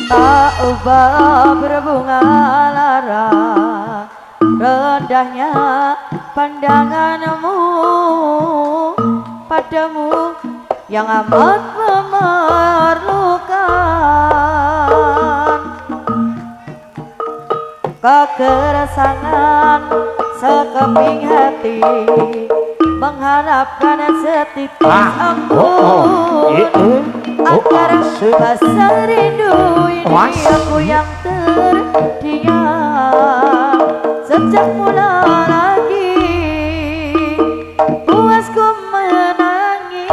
tak ubah berbunga lara, rendahnya pandanganmu padamu yang amat memerlukan. Kegeresangan sekeping hati mengharapkan setitik ampun agar rasa rindu ini aku yang terdiam. Sejak mula lagi puasku menangis,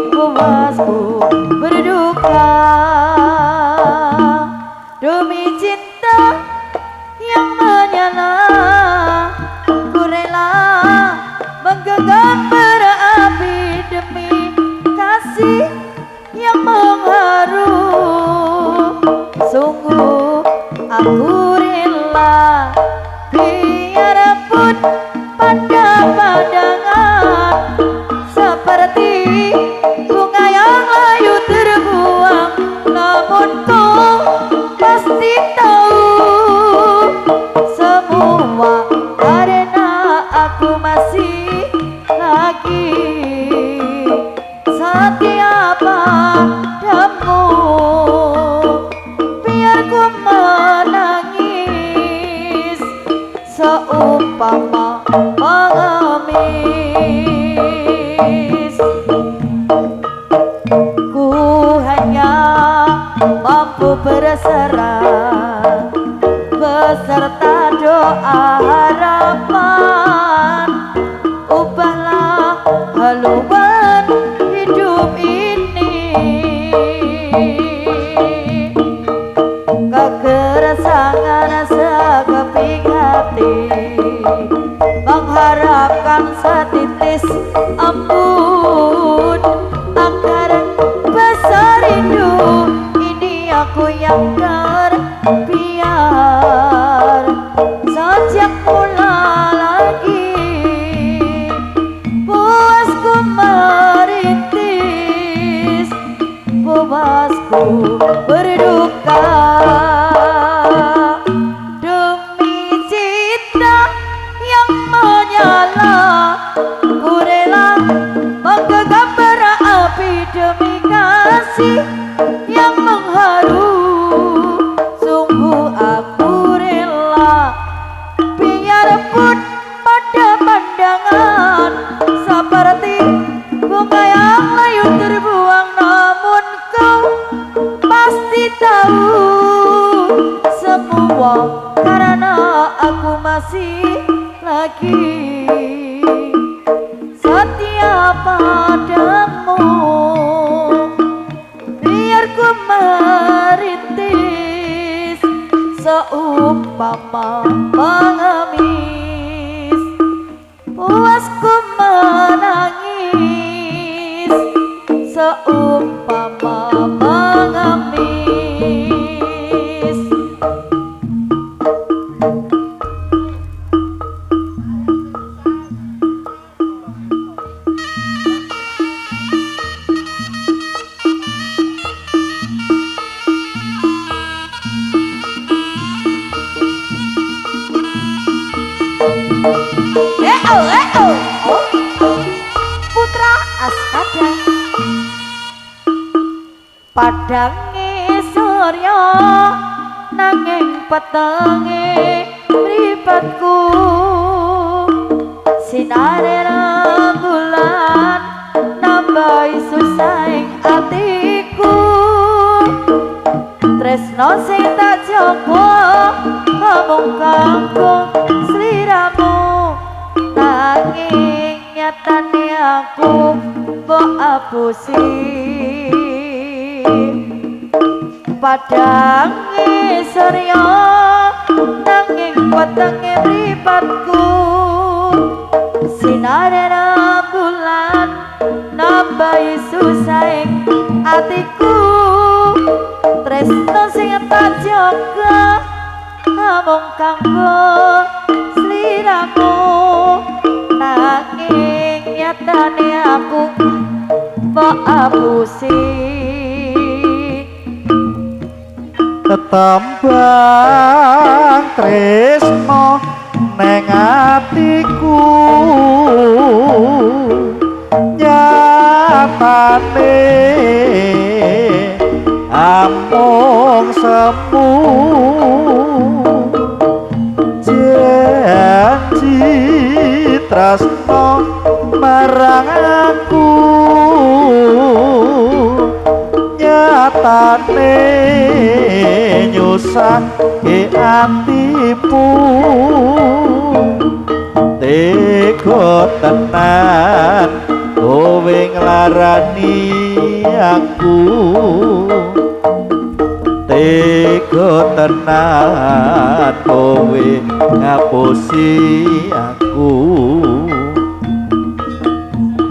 puasku berduka demi cinta yang menyala. Ku rela menggenggam berapi demi kasih yang mengharu. Sungguh aku rela biarpun pada pandangan seperti bunga yang layu terbuang, namun kau pasti tahu semua karena aku masih lagi setia padamu. Biar ku menangis seumpama pengemis, ku hanya mampu berserah beserta doa harapan. Ubahlah haluan hidup ini. Kegeresangan sekeping hati mengharapkan setitis ampun agar besar rindu ini aku yang terbiar. Sejak mula lagi puasku merintis, puasku berduka demi cinta yang menyala. Ku rela menggenggam bara api demi kasih yang mengharu. Sungguh aku rela biarpun pada pandangan seperti bunga yang layu terbuang, namun kau pasti tahu semua karena aku masih lagi setia padamu. Biar ku merintis seumpama pengemis, puasku menangis seumpama pengemis. Putra Askada padange surya nanging petenge mripatku, sinare rembulan nambahi susahing atiku. Tresno sing tak jaga mung kanggo sliramu, nanging nyatane aku mbok apusi. Padange surya nanging wetenge mripatku, sinare rembulan nambahi susahing atiku. Tresno sing tak jaga mung kanggo sliramu, nanging nyatane aku mbok apusi. tetembang tresno neng atiku nyatane amung semu janji tresno marang aku nyatane nyusahke atimu tega tenan kowe nglarani aku tega tenan kowe ngapusi aku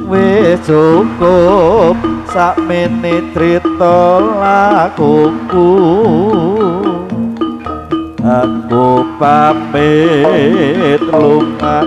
wis cukup sakmene crita lakuku aku pamit lunga